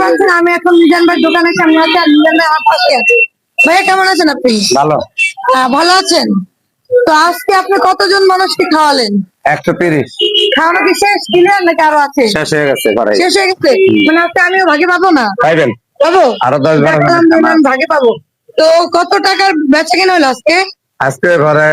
পাচ্ছেন আমি এখন মিজান ভাই দোকানের সামনে আছি আর মিজান ভাই আমার পাশে আছে। ভাইয়া কেমন আছেন আপনি? ভালো। ভালো আছেন? তো আজকে আপনি কতজন মানুষকে খাওয়ালেন? 130 খাওয়ানো কি শেষ ক্লিয়ার নাকি আরো আছে? শেষ হয়ে গেছে ঘরে। শেষ হয়ে গেছে, মানে আজকে আমিও ভাগে পাবো না? পাইবেন পাবো, আরো 10-12 দেখলাম যে আমি ভাগে পাবো। তো কত টাকার বেচা কেনা হলো আজকে? আজকে ঘরে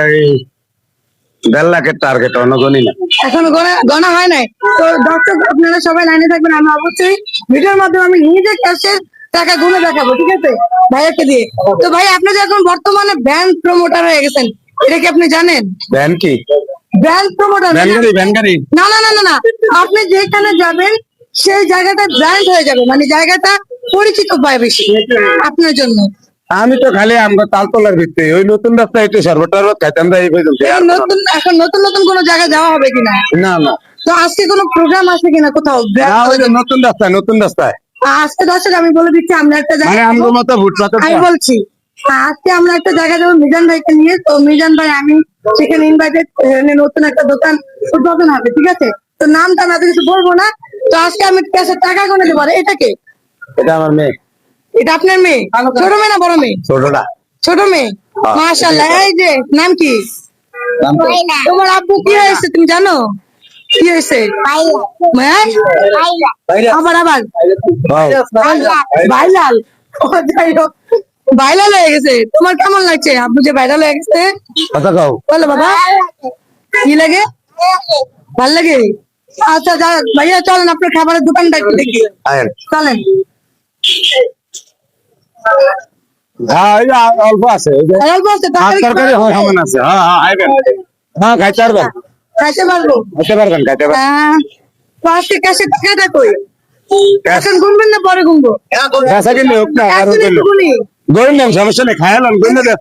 1.5 লাখের টার্গেট, অন্য গণি না। এখনো গণা হয় নাই। তো দর্শক আপনারা সবাই লাইনে থাকবেন, আমি অবশ্যই ভিডিওর মাধ্যমে আমি নিজে ক্যাশের টাকা গুনে দেখাবো, ঠিক আছে ভাইয়াকে দিয়ে। তো ভাই আপনি যে এখন বর্তমানে ব্র্যান্ড প্রমোটার হয়ে গেছেন, এটা কি আপনি জানেন? ভ্যান কি? ব্র্যান্ড প্রমোটার ভ্যান গাড়ি। না না না না না, আপনি যেখানে যাবেন সেই জায়গাটা ব্র্যান্ড হয়ে যাবে, মানে জায়গাটা পরিচিত পায় বেশি আপনার জন্য। আমি তো খালি আমরা তালতলার ভিতরে ওই নতুন রাস্তা একটু শরবত টরবত খাইতে আমরা এই পর্যন্ত। নতুন এখন নতুন নতুন কোনো জায়গায় যাওয়া হবে কিনা? না না তো আজকে কোনো প্রোগ্রাম আছে কিনা কোথাও? না, ওই যে নতুন রাস্তায় আজকে দর্শক আমি বলে দিচ্ছি, আমরা একটা মানে জায়গায় আমগো মতো ফুটপাত। আমি বলছি আজকে আমরা একটা জায়গায় যাবো মিজান ভাইকে নিয়ে। তো মিজান ভাই আমি সেখানে ইনভাইটেড, নতুন একটা দোকান উদ্বোধন হবে, ঠিক আছে? তো নামটা আমি এত কিছু বলবো না। তো আজকে আমি ক্যাশে টাকা গুনে দেবো। আর এটা কে? এটা আমার মেয়ে। এটা আপনার মেয়ে? ছোট মেয়ে না বড় মেয়ে? ছোটটা। ছোট মেয়ে, মাশাআল্লাহ। এই যে নাম কি? নাম তো? তোমার আব্বু কি হয়েছে তুমি জানো? কি হয়েছে? আবার আবার ভাইরাল। যাই হোক, ভাইরাল হয়ে গেছে। তোমার কেমন লাগছে আব্বু যে ভাইরাল হয়ে গেছে? কথা কও। বলো বাবা, কি লাগে? ভাল লাগে? আচ্ছা ভাইয়া চলেন আপনার খাবারের দোকানটা একটু দেখি, আয়েন। চলেন। হ্যাঁ, এই যে অল্প আছে, ওই যে অল্প আছে, তরকারি হয় সমান আছে। হ্যাঁ হ্যাঁ আইবেন। হ্যাঁ খাইতে পারবেন। খাইতে পারবো? খাইতে পারবেন। তো আজকে ক্যাশে টাকাটা কই? এখন গুনবেন না পরে গুনবো? বেচা কিনে হোক না আর এখন একটু গুনি। গরিব নাম সমস্যা নেই, খায়ালাম গুনে দে।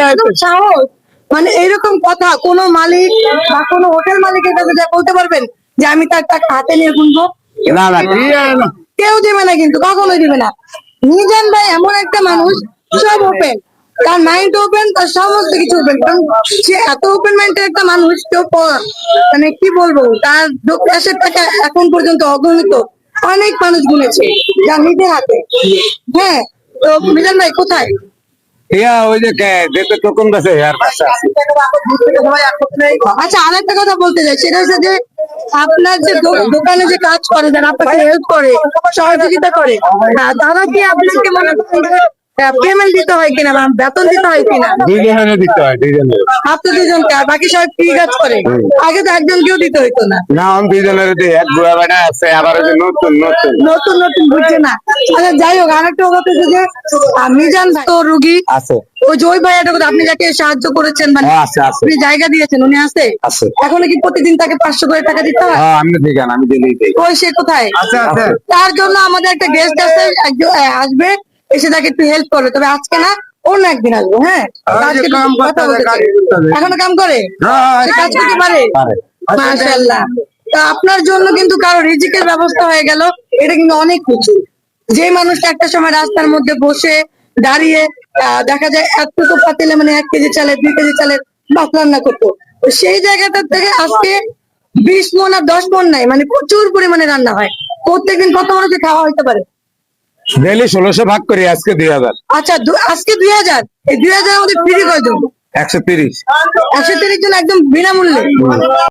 এরকম সাহস, মানে এইরকম কথা কোন মালিক বা কোন হোটেল মালিকের কাছে যা বলতে পারবেন যে আমি তার টাকা হাতে নিয়ে গুনবো? না না না। কেউ দিবে না, কিন্তু কখনোই দিবে না। মিজান ভাই এমন একটা মানুষ, সব ওপেন, তার মাইন্ড ওপেন, তার সমস্ত কিছু ওপেন। কারণ সে এত ওপেন মাইন্ডের একটা মানুষ, কেউ মানে কি বলবো, তার ক্যাশের টাকা এখন পর্যন্ত অগণিত অনেক মানুষ গুনেছে যা নিজের হাতে। হ্যাঁ, তো মিজান ভাই কোথায়? ইয়া ওই যে যেতে টোকন গেছে আর বাসা। আচ্ছা, আরেকটা কথা বলতে চাই, সেটা হচ্ছে যে আপনার যে দোকানে যে কাজ করে, যারা আপনাকে হেল্প করে, সহযোগিতা করে, তারা কি আপনাকে মনে করেন পেমেন্ট দিতে হয় কিনা বা বেতন দিতে হয় কিনা? দুইজনের দিতে হয়, দুইজনের। আপনি দুজনকে, আর বাকি সবাই ফ্রি কাজ করে। আগে তো একজনকেও দিতে হইতো না। না, আমি দুইজনের দিই। এক বুড়া বেটা আছে, আবার ওই যে নতুন নতুন নতুন নতুন বুঝছে না। আচ্ছা যাই হোক, আরেকটা কথা হচ্ছে যে মিজান তো রুগী আছে। ওই যে ওই ভাইয়াটা কথা, আপনি যাকে সাহায্য করেছেন, মানে আছে আছে আপনি জায়গা দিয়েছেন, উনি আছে? আছে। এখন কি প্রতিদিন তাকে 500 করে টাকা দিতে হয়? হ্যাঁ, আমি দিই, আমি দিলেই দিই। ওই সে কোথায়? আছে আছে। তার জন্য আমাদের একটা গেস্ট আছে, একজন আসবে, এসে তাকে একটু হেল্প করবে। তবে আজকে না, অন্য একদিন আসবো। হ্যাঁ, আজকে কাম কথা করতে বলতে চাই। এখনো কাম করে? সে কাজ করতে পারে? মাশাআল্লাহ। তা আপনার জন্য কিন্তু কারো রিজিকের ব্যবস্থা হয়ে গেল, এটা কিন্তু অনেক কিছু। যে মানুষটা একটা সময় রাস্তার মধ্যে বসে দাঁড়িয়ে দেখা যায় এতটুকু পাতিলে, মানে 1 কেজি চালের 2 কেজি চালের ভাত রান্না করতো, তো সেই জায়গাটা থেকে আজকে 20 মণ আর 10 মণ নাই, মানে প্রচুর পরিমাণে রান্না হয়। প্রত্যেকদিন কত মানুষের খাওয়া হইতে পারে? ডেলি 1600 ভাগ করি, আজকে 2000। আচ্ছা, আজকে 2000। এই 2000 আমাদের ফ্রি কয়জন? 130। 130 জন একদম বিনামূল্যে।